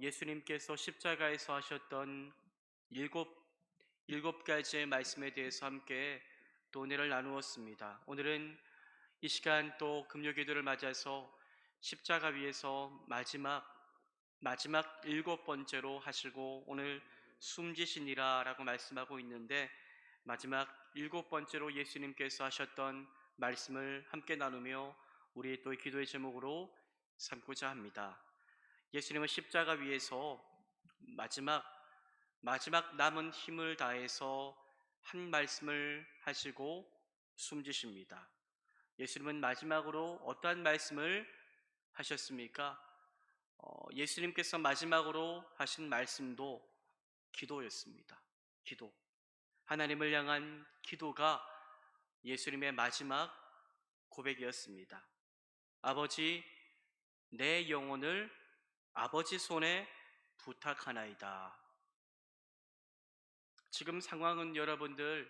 예수님께서 십자가에서 하셨던 일곱 일곱 가지의 말씀에 대해서 함께 또 은혜를 나누었습니다. 오늘은 이 시간 또 금요기도를 맞아서 십자가 위에서 마지막 일곱 번째로 하시고 오늘 숨지시니라라고 말씀하고 있는데, 마지막 일곱 번째로 예수님께서 하셨던 말씀을 함께 나누며 우리 또 기도의 제목으로 삼고자 합니다. 예수님은 십자가 위에서 마지막 남은 힘을 다해서 한 말씀을 하시고 숨지십니다. 예수님은 마지막으로 어떠한 말씀을 하셨습니까? 예수님께서 마지막으로 하신 말씀도 기도였습니다. 기도. 하나님을 향한 기도가 예수님의 마지막 고백이었습니다. 아버지, 내 영혼을 아버지 손에 부탁하나이다. 지금 상황은 여러분들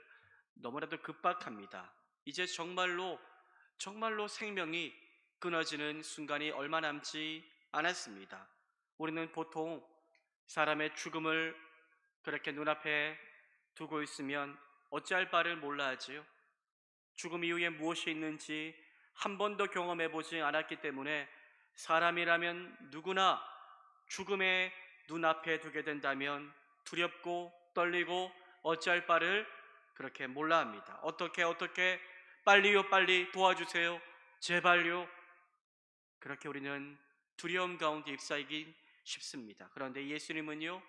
너무나도 급박합니다. 이제 정말로 생명이 끊어지는 순간이 얼마 남지 않았습니다. 우리는 보통 사람의 죽음을 그렇게 눈앞에 두고 있으면 어찌할 바를 몰라 하지요. 죽음 이후에 무엇이 있는지 한 번도 경험해 보지 않았기 때문에 사람이라면 누구나 죽음의 눈앞에 두게 된다면 두렵고 떨리고 어찌할 바를 그렇게 몰라 합니다. 어떻게 빨리요, 빨리 도와주세요, 제발요. 그렇게 우리는 두려움 가운데 휩싸이기 쉽습니다. 그런데 예수님은요,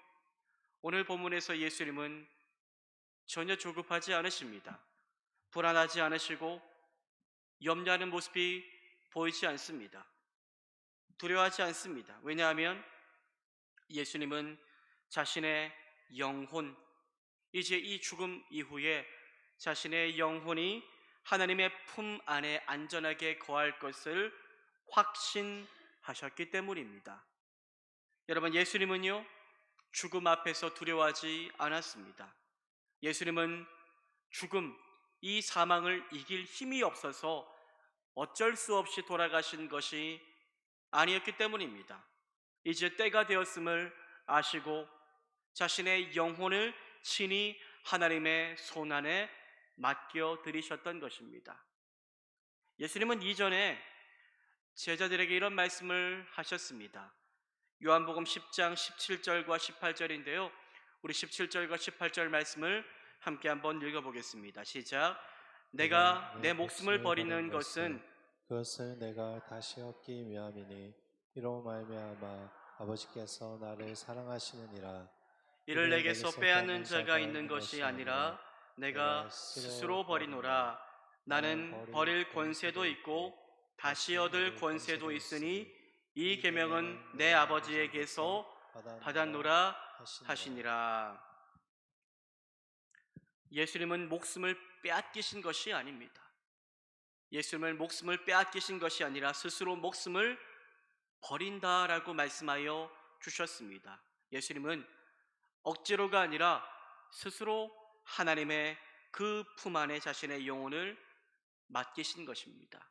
오늘 본문에서 예수님은 전혀 조급하지 않으십니다. 불안하지 않으시고 염려하는 모습이 보이지 않습니다. 두려워하지 않습니다. 왜냐하면 예수님은 자신의 영혼, 이제 이 죽음 이후에 자신의 영혼이 하나님의 품 안에 안전하게 거할 것을 확신하셨기 때문입니다. 여러분, 예수님은요, 죽음 앞에서 두려워하지 않았습니다. 예수님은 죽음, 이 사망을 이길 힘이 없어서 어쩔 수 없이 돌아가신 것이 아니었기 때문입니다. 이제 때가 되었음을 아시고 자신의 영혼을 친히 하나님의 손 안에 맡겨 드리셨던 것입니다. 예수님은 이전에 제자들에게 이런 말씀을 하셨습니다. 요한복음 10장 17절과 18절인데요. 우리 17절과 18절 말씀을 함께 한번 읽어보겠습니다. 시작. 내가 내가 내 내 목숨을 목숨을 버린 버리는 것은 것은 그것을 내가 다시 얻기 위함이니 이로 말미암아 아버지께서 나를 사랑하시느니라. 이를 이를 내게서 내게서 빼앗는 빼앗는 자가 자가 있는 있는 것이 것이 아니라 아니라 내가 내가 스스로 스스로 버리노라. 버리노라. 나는 나는 버릴 버릴 권세도 권세도 있고 있고 다시 다시 얻을 얻을 권세도 권세도 있으니 있으니 이 이 계명은 계명은 내 내 아버지에게서 아버지에게서 받았노라 받았노라 하시니라. 하시니라. 예수님은 목숨을 빼앗기신 것이 아닙니다. 예수님을 목숨을 빼앗기신 것이 아니라 스스로 목숨을 버린다라고 말씀하여 주셨습니다. 예수님은 억지로가 아니라 스스로 하나님의 그 품 안에 자신의 영혼을 맡기신 것입니다.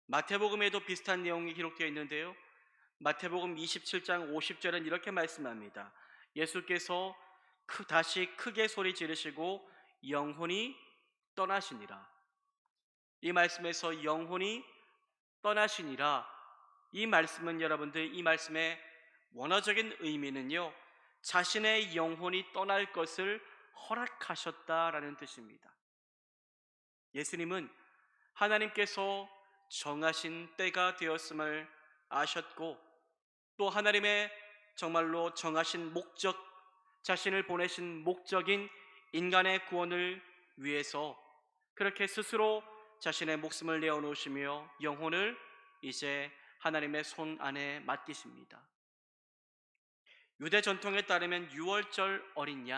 마태복음에도 비슷한 내용이 기록되어 있는데요. 마태복음 27장 50절은 이렇게 말씀합니다. 예수께서 다시 크게 소리 지르시고 영혼이 떠나시니라. 이 말씀에서 영혼이 떠나시니라, 이 말씀은 여러분들, 이 말씀의 원어적인 의미는요, 자신의 영혼이 떠날 것을 허락하셨다라는 뜻입니다. 예수님은 하나님께서 정하신 때가 되었음을 아셨고, 또 하나님의 정말로 정하신 목적, 자신을 보내신 목적인 인간의 구원을 위해서 그렇게 스스로 자신의 목숨을 내어놓으시며 영혼을 이제 하나님의 손 안에 맡기십니다. 유대 전통에 따르면 유월절 어린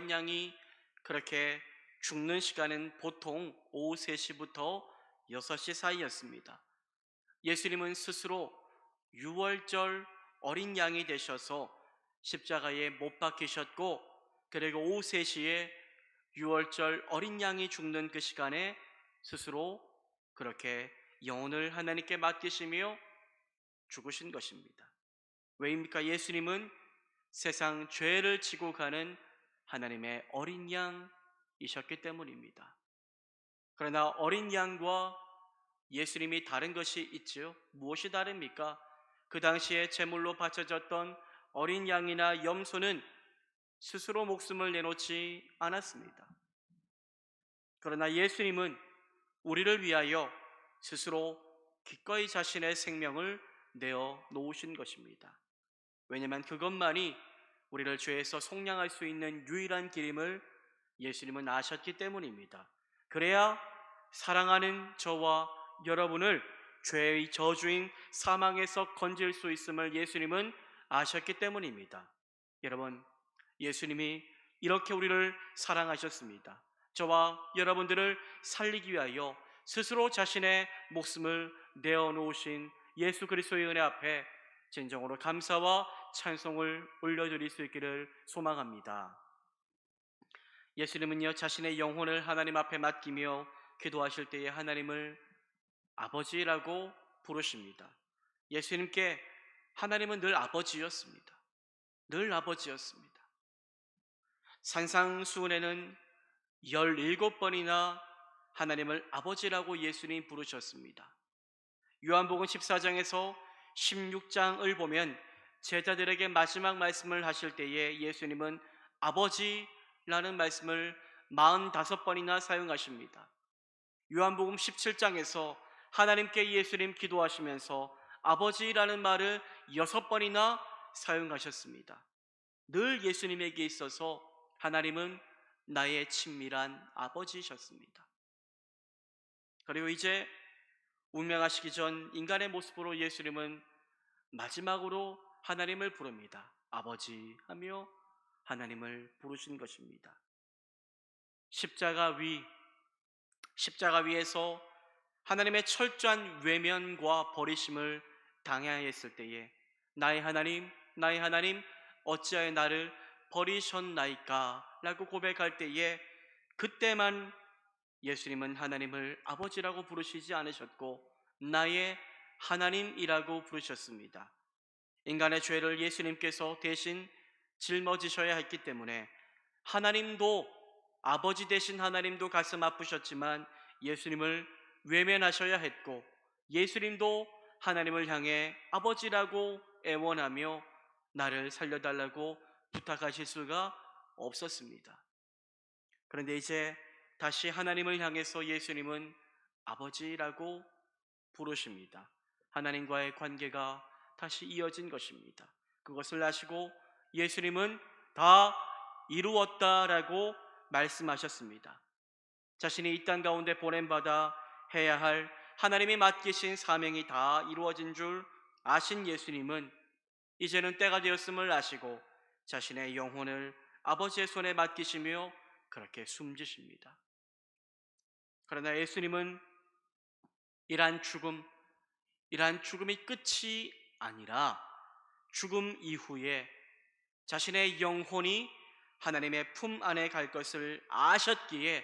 양이 그렇게 죽는 시간은 보통 오후 3시부터 6시 사이였습니다. 예수님은 스스로 유월절 어린 양이 되셔서 십자가에 못 박히셨고, 그리고 오후 3시에 유월절 어린 양이 죽는 그 시간에 스스로 그렇게 영혼을 하나님께 맡기시며 죽으신 것입니다. 왜입니까? 예수님은 세상 죄를 지고 가는 하나님의 어린 양이셨기 때문입니다. 그러나 어린 양과 예수님이 다른 것이 있지요. 무엇이 다릅니까? 그 당시에 제물로 바쳐졌던 어린 양이나 염소는 스스로 목숨을 내놓지 않았습니다. 그러나 예수님은 우리를 위하여 스스로 기꺼이 자신의 생명을 내어 놓으신 것입니다. 왜냐하면 그것만이 우리를 죄에서 속량할 수 있는 유일한 길임을 예수님은 아셨기 때문입니다. 그래야 사랑하는 저와 여러분을 죄의 저주인 사망에서 건질 수 있음을 예수님은 아셨기 때문입니다. 여러분, 예수님이 이렇게 우리를 사랑하셨습니다. 저와 여러분들을 살리기 위하여 스스로 자신의 목숨을 내어놓으신 예수 그리스도의 은혜 앞에 진정으로 감사와 찬송을 올려드릴 수 있기를 소망합니다. 예수님은요, 자신의 영혼을 하나님 앞에 맡기며 기도하실 때에 하나님을 아버지라고 부르십니다. 예수님께 하나님은 늘 아버지였습니다. 늘 아버지였습니다. 산상수훈에는 17번이나 하나님을 아버지라고 예수님 부르셨습니다. 요한복음 14장에서 16장을 보면 제자들에게 마지막 말씀을 하실 때에 예수님은 아버지라는 말씀을 45번이나 사용하십니다. 요한복음 17장에서 하나님께 예수님 기도하시면서 아버지라는 말을 6번이나 사용하셨습니다. 늘 예수님에게 있어서 하나님은 나의 친밀한 아버지이셨습니다. 그리고 이제 운명하시기 전 인간의 모습으로 예수님은 마지막으로 하나님을 부릅니다. 아버지 하며 하나님을 부르신 것입니다. 십자가 위에서 하나님의 철저한 외면과 버리심을 당해야 했을 때에 나의 하나님 어찌하여 나를 버리셨나이까 라고 고백할 때에 그때만 예수님은 하나님을 아버지라고 부르시지 않으셨고 나의 하나님이라고 부르셨습니다. 인간의 죄를 예수님께서 대신 짊어지셔야 했기 때문에 하나님도 아버지 되신 하나님도 가슴 아프셨지만 예수님을 외면하셔야 했고 예수님도 하나님을 향해 아버지라고 애원하며 나를 살려달라고 부탁하실 수가 없었습니다. 그런데 이제 다시 하나님을 향해서 예수님은 아버지라고 부르십니다. 하나님과의 관계가 다시 이어진 것입니다. 그것을 아시고 예수님은 다 이루었다라고 말씀하셨습니다. 자신이 이 땅 가운데 보냄받아 해야 할 하나님이 맡기신 사명이 다 이루어진 줄 아신 예수님은 이제는 때가 되었음을 아시고 자신의 영혼을 아버지의 손에 맡기시며 그렇게 숨지십니다. 그러나 예수님은 이러한 죽음이 끝이 아니라 죽음 이후에 자신의 영혼이 하나님의 품 안에 갈 것을 아셨기에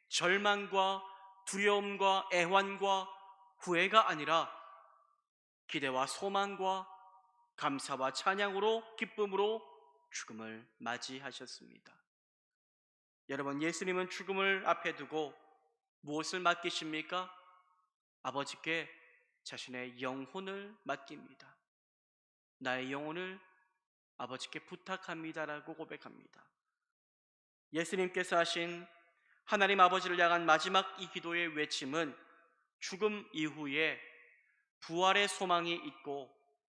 절망과 두려움과 애환과 후회가 아니라 기대와 소망과 감사와 찬양으로 기쁨으로 죽음을 맞이하셨습니다. 여러분, 예수님은 죽음을 앞에 두고 무엇을 맡기십니까? 아버지께 자신의 영혼을 맡깁니다. 나의 영혼을 아버지께 부탁합니다라고 고백합니다. 예수님께서 하신 하나님 아버지를 향한 마지막 이 기도의 외침은 죽음 이후에 부활의 소망이 있고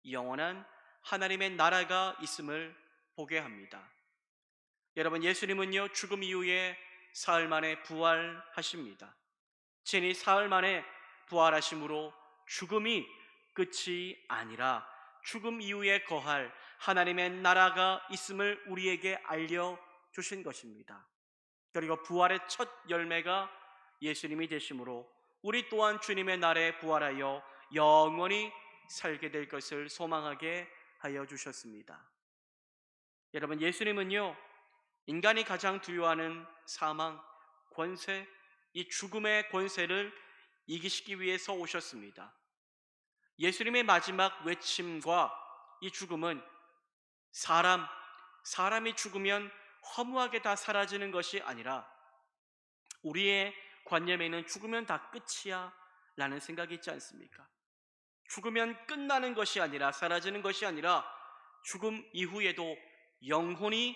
영원한 하나님의 나라가 있음을 보게 합니다. 여러분, 예수님은요 죽음 이후에 사흘 만에 부활하십니다. 친히 사흘 만에 부활하심으로 죽음이 끝이 아니라 죽음 이후에 거할 하나님의 나라가 있음을 우리에게 알려주신 것입니다. 그리고 부활의 첫 열매가 예수님이 되심으로 우리 또한 주님의 날에 부활하여 영원히 살게 될 것을 소망하게 하여 주셨습니다. 여러분, 예수님은요 인간이 가장 두려워하는 사망, 권세, 이 죽음의 권세를 이기시기 위해서 오셨습니다. 예수님의 마지막 외침과 이 죽음은 사람이 죽으면 허무하게 다 사라지는 것이 아니라 우리의 관념에는 죽으면 다 끝이야 라는 생각이 있지 않습니까? 죽으면 끝나는 것이 아니라, 사라지는 것이 아니라 죽음 이후에도 영혼이,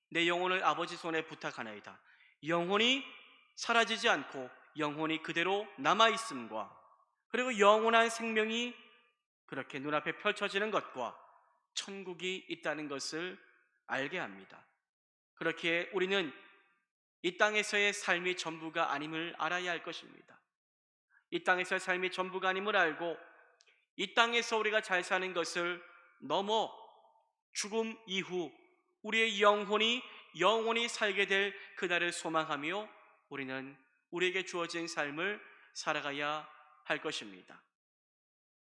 내 영혼을 아버지 손에 부탁하나이다, 영혼이 사라지지 않고 영혼이 그대로 남아있음과, 그리고 영원한 생명이 그렇게 눈앞에 펼쳐지는 것과 천국이 있다는 것을 알게 합니다. 그렇기에 우리는 이 땅에서의 삶이 전부가 아님을 알아야 할 것입니다. 이 땅에서의 삶이 전부가 아님을 알고 이 땅에서 우리가 잘 사는 것을 넘어 죽음 이후 우리의 영혼이 살게 될 그날을 소망하며 우리는 우리에게 주어진 삶을 살아가야 할 것입니다.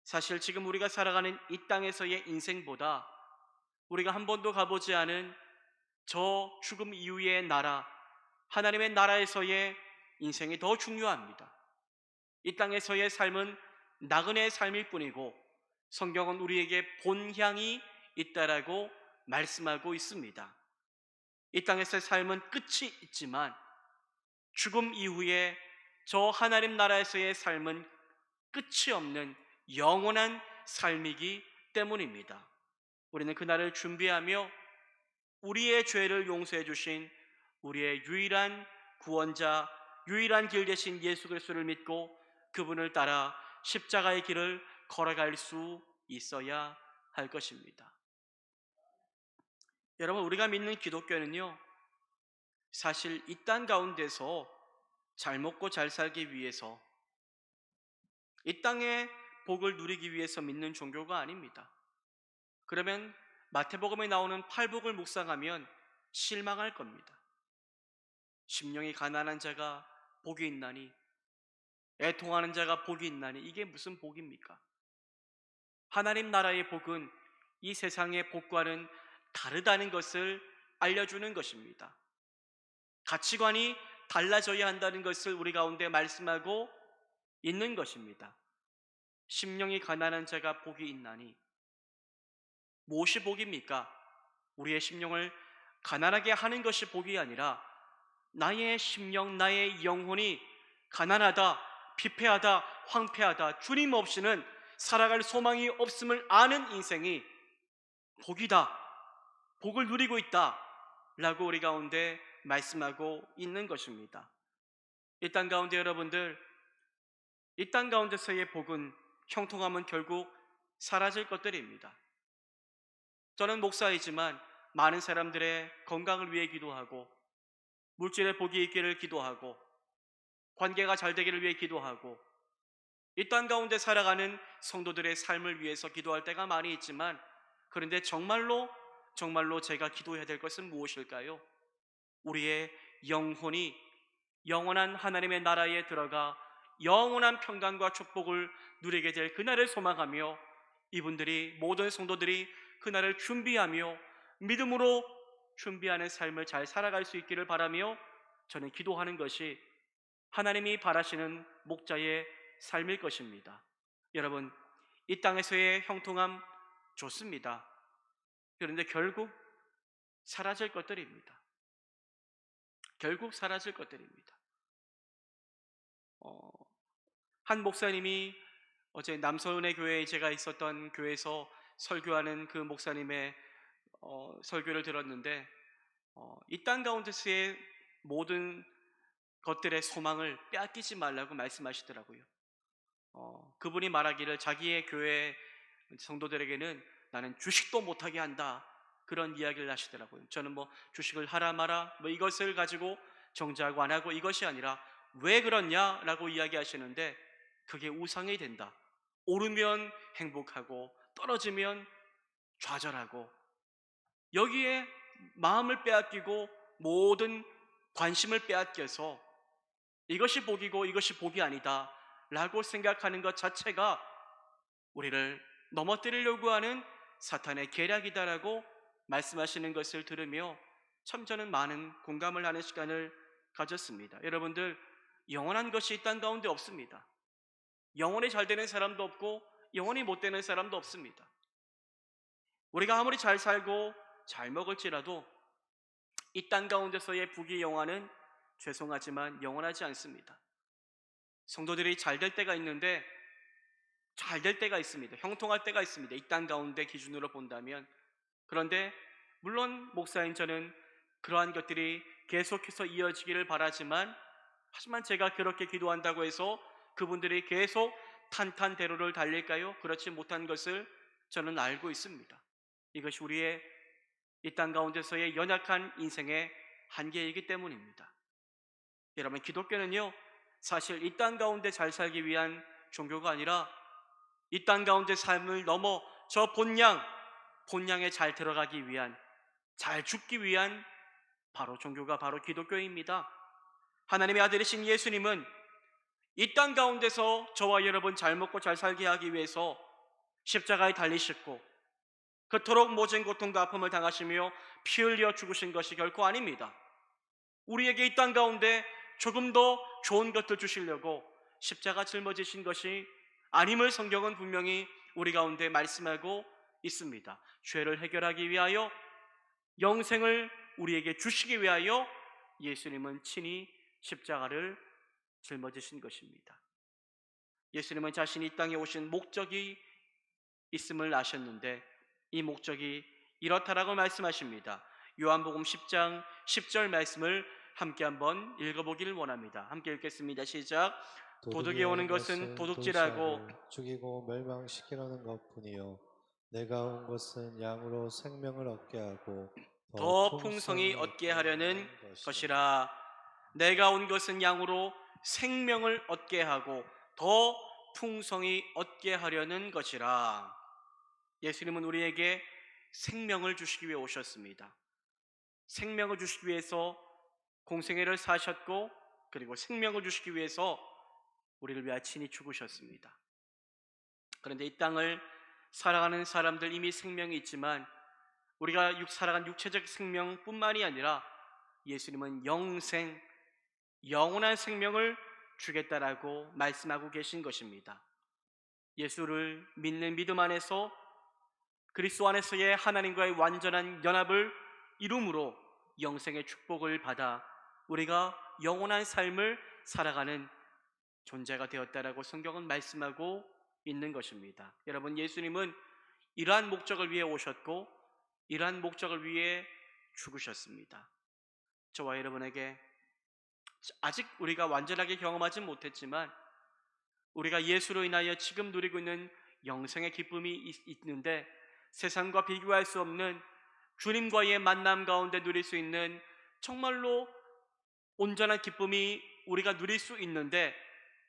사실 지금 우리가 살아가는 이 땅에서의 인생보다 우리가 한 번도 가보지 않은 저 죽음 이후의 나라, 하나님의 나라에서의 인생이 더 중요합니다. 이 땅에서의 삶은 나그네의 삶일 뿐이고 성경은 우리에게 본향이 있다라고 말씀하고 있습니다. 이 땅에서의 삶은 끝이 있지만 죽음 이후에 저 하나님 나라에서의 삶은 끝이 없는 영원한 삶이기 때문입니다. 우리는 그날을 준비하며 우리의 죄를 용서해 주신 우리의 유일한 구원자, 유일한 길 되신 예수 그리스도를 믿고 그분을 따라 십자가의 길을 걸어갈 수 있어야 할 것입니다. 여러분, 우리가 믿는 기독교는요, 사실 이 땅 가운데서 잘 먹고 잘 살기 위해서, 이 땅의 복을 누리기 위해서 믿는 종교가 아닙니다. 그러면 마태복음에 나오는 팔복을 묵상하면 실망할 겁니다. 심령이 가난한 자가 복이 있나니, 애통하는 자가 복이 있나니, 이게 무슨 복입니까? 하나님 나라의 복은 이 세상의 복과는 다르다는 것을 알려주는 것입니다. 가치관이 달라져야 한다는 것을 우리 가운데 말씀하고 있는 것입니다. 심령이 가난한 자가 복이 있나니, 무엇이 복입니까? 우리의 심령을 가난하게 하는 것이 복이 아니라 나의 심령, 나의 영혼이 가난하다, 피폐하다, 황폐하다, 주님 없이는 살아갈 소망이 없음을 아는 인생이 복이다, 복을 누리고 있다 라고 우리 가운데 말씀하고 있는 것입니다. 이 땅 가운데 여러분들, 이 땅 가운데서의 복은, 형통함은 결국 사라질 것들입니다. 저는 목사이지만 많은 사람들의 건강을 위해 기도하고, 물질의 복이 있기를 기도하고, 관계가 잘 되기를 위해 기도하고, 이 땅 가운데 살아가는 성도들의 삶을 위해서 기도할 때가 많이 있지만, 그런데 정말로 제가 기도해야 될 것은 무엇일까요? 우리의 영혼이 영원한 하나님의 나라에 들어가 영원한 평강과 축복을 누리게 될 그날을 소망하며, 이분들이, 모든 성도들이 그날을 준비하며 믿음으로 준비하는 삶을 잘 살아갈 수 있기를 바라며 저는 기도하는 것이 하나님이 바라시는 목자의 삶일 것입니다. 여러분, 이 땅에서의 형통함 좋습니다. 그런데 결국 사라질 것들입니다. 결국 사라질 것들입니다. 한 목사님이 어제 남서은의 교회에 제가 있었던 교회에서 설교하는 그 목사님의 설교를 들었는데, 이 땅 가운데서의 모든 것들의 소망을 빼앗기지 말라고 말씀하시더라고요. 그분이 말하기를 자기의 교회 성도들에게는 나는 주식도 못하게 한다, 그런 이야기를 하시더라고요. 저는 뭐 주식을 하라 마라 뭐 이것을 가지고 정죄하고 안 하고 이것이 아니라 왜 그러냐라고 이야기하시는데, 그게 우상이 된다. 오르면 행복하고 떨어지면 좌절하고, 여기에 마음을 빼앗기고 모든 관심을 빼앗겨서 이것이 복이고 이것이 복이 아니다 라고 생각하는 것 자체가 우리를 넘어뜨리려고 하는 사탄의 계략이다라고 말씀하시는 것을 들으며 참 저는 많은 공감을 하는 시간을 가졌습니다. 여러분들, 영원한 것이 이 땅 가운데 없습니다. 영원히 잘 되는 사람도 없고 영원히 못 되는 사람도 없습니다. 우리가 아무리 잘 살고 잘 먹을지라도 이 땅 가운데서의 부귀 영화는 죄송하지만 영원하지 않습니다. 성도들이 잘 될 때가 있는데 잘 될 때가 있습니다. 형통할 때가 있습니다. 이 땅 가운데 기준으로 본다면. 그런데 물론 목사인 저는 그러한 것들이 계속해서 이어지기를 바라지만, 하지만 제가 그렇게 기도한다고 해서 그분들이 계속 탄탄대로를 달릴까요? 그렇지 못한 것을 저는 알고 있습니다. 이것이 우리의 이 땅 가운데서의 연약한 인생의 한계이기 때문입니다. 여러분, 기독교는요, 사실 이 땅 가운데 잘 살기 위한 종교가 아니라 이 땅 가운데 삶을 넘어 저 본향에 잘 들어가기 위한, 잘 죽기 위한 바로 종교가 바로 기독교입니다. 하나님의 아들이신 예수님은 이 땅 가운데서 저와 여러분 잘 먹고 잘 살게 하기 위해서 십자가에 달리셨고, 그토록 모진 고통과 아픔을 당하시며 피 흘려 죽으신 것이 결코 아닙니다. 우리에게 이 땅 가운데 조금 더 좋은 것들 주시려고 십자가 짊어지신 것이 아님을 성경은 분명히 우리 가운데 말씀하고 있습니다. 죄를 해결하기 위하여, 영생을 우리에게 주시기 위하여 예수님은 친히 십자가를 짊어지신 것입니다. 예수님은 자신이 이 땅에 오신 목적이 있음을 아셨는데 이 목적이 이렇다라고 말씀하십니다. 요한복음 10장 10절 말씀을 함께 한번 읽어보기를 원합니다. 함께 읽겠습니다. 시작. 도둑이 오는 것은 도둑질하고 죽이고 멸망시키려는 것뿐이요 내가 온 것은 양으로 생명을 얻게 하고 더 풍성히 얻게 하려는 것이라. 내가 온 것은 양으로 생명을 얻게 하고 더 풍성히 얻게 하려는 것이라. 예수님은 우리에게 생명을 주시기 위해 오셨습니다. 생명을 주시기 위해서 공생애를 사셨고, 그리고 생명을 주시기 위해서 우리를 위하여 친히 죽으셨습니다. 그런데 이 땅을 살아가는 사람들 이미 생명이 있지만 우리가 살아간 육체적 생명뿐만이 아니라 예수님은 영생, 영원한 생명을 주겠다라고 말씀하고 계신 것입니다. 예수를 믿는 믿음 안에서 그리스도 안에서의 하나님과의 완전한 연합을 이룸으로 영생의 축복을 받아 우리가 영원한 삶을 살아가는 존재가 되었다라고 성경은 말씀하고 있는 것입니다. 여러분, 예수님은 이러한 목적을 위해 오셨고 이러한 목적을 위해 죽으셨습니다. 저와 여러분에게 아직 우리가 완전하게 경험하지 못했지만 우리가 예수로 인하여 지금 누리고 있는 영생의 기쁨이 있는데, 세상과 비교할 수 없는 주님과의 만남 가운데 누릴 수 있는 정말로 온전한 기쁨이 우리가 누릴 수 있는데,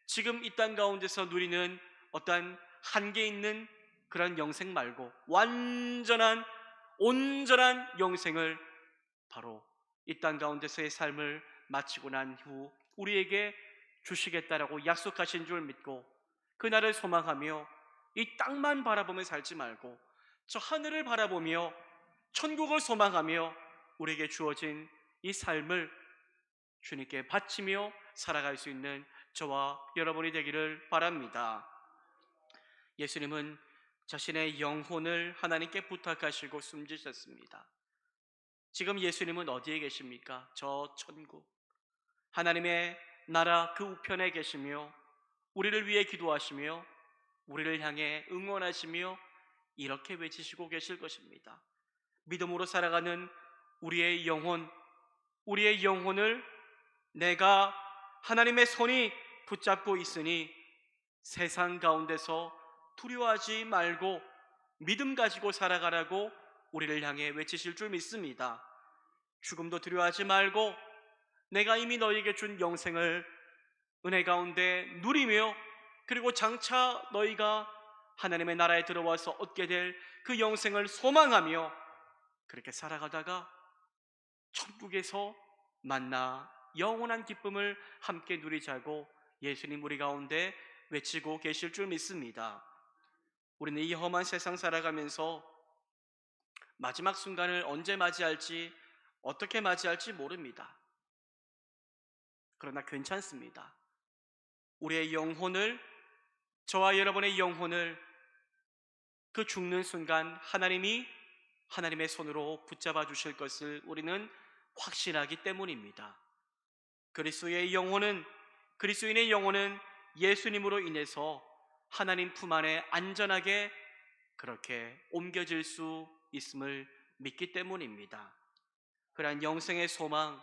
지금 이 땅 가운데서 누리는 어떠한 한계 있는 그런 영생 말고 완전한 온전한 영생을 바로 이 땅 가운데서의 삶을 마치고 난 후 우리에게 주시겠다라고 약속하신 줄 믿고 그날을 소망하며 이 땅만 바라보며 살지 말고 저 하늘을 바라보며 천국을 소망하며 우리에게 주어진 이 삶을 주님께 바치며 살아갈 수 있는 저와 여러분이 되기를 바랍니다. 예수님은 자신의 영혼을 하나님께 부탁하시고 숨지셨습니다. 지금 예수님은 어디에 계십니까? 저 천국, 하나님의 나라 그 우편에 계시며 우리를 위해 기도하시며 우리를 향해 응원하시며 이렇게 외치시고 계실 것입니다. 믿음으로 살아가는 우리의 영혼을 내가 하나님의 손이 붙잡고 있으니 세상 가운데서 두려워하지 말고 믿음 가지고 살아가라고 우리를 향해 외치실 줄 믿습니다. 죽음도 두려워하지 말고 내가 이미 너희에게 준 영생을 은혜 가운데 누리며, 그리고 장차 너희가 하나님의 나라에 들어와서 얻게 될 그 영생을 소망하며 그렇게 살아가다가 천국에서 만나 영원한 기쁨을 함께 누리자고 예수님 우리 가운데 외치고 계실 줄 믿습니다. 우리는 이 험한 세상 살아가면서 마지막 순간을 언제 맞이할지, 어떻게 맞이할지 모릅니다. 그러나 괜찮습니다. 우리의 영혼을, 저와 여러분의 영혼을 그 죽는 순간 하나님이 하나님의 손으로 붙잡아 주실 것을 우리는 확신하기 때문입니다. 그리스도인의 영혼은 예수님으로 인해서 하나님 품 안에 안전하게 그렇게 옮겨질 수 있음을 믿기 때문입니다. 그러한 영생의 소망,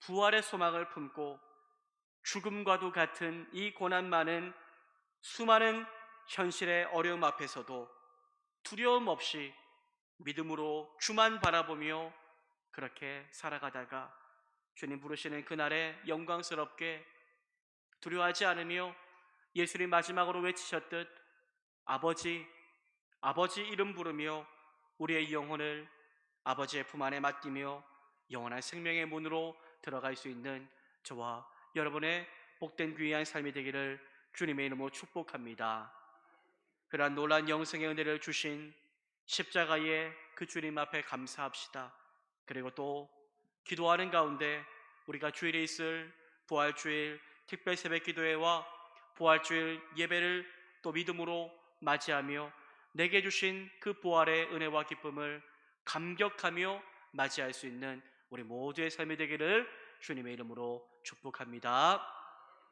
부활의 소망을 품고 죽음과도 같은 이 고난 많은 수많은 현실의 어려움 앞에서도 두려움 없이 믿음으로 주만 바라보며 그렇게 살아가다가 주님 부르시는 그날에 영광스럽게 두려워하지 않으며 예수님 마지막으로 외치셨듯 아버지, 아버지 이름 부르며 우리의 영혼을 아버지의 품 안에 맡기며 영원한 생명의 문으로 들어갈 수 있는 저와 여러분의 복된 귀한 삶이 되기를 주님의 이름으로 축복합니다. 그러한 놀라운 영생의 은혜를 주신 십자가의 그 주님 앞에 감사합시다. 그리고 또 기도하는 가운데 우리가 주일에 있을 부활주일 특별 새벽 기도회와 부활주일 예배를 또 믿음으로 맞이하며 내게 주신 그 부활의 은혜와 기쁨을 감격하며 맞이할 수 있는 우리 모두의 삶이 되기를 주님의 이름으로 축복합니다.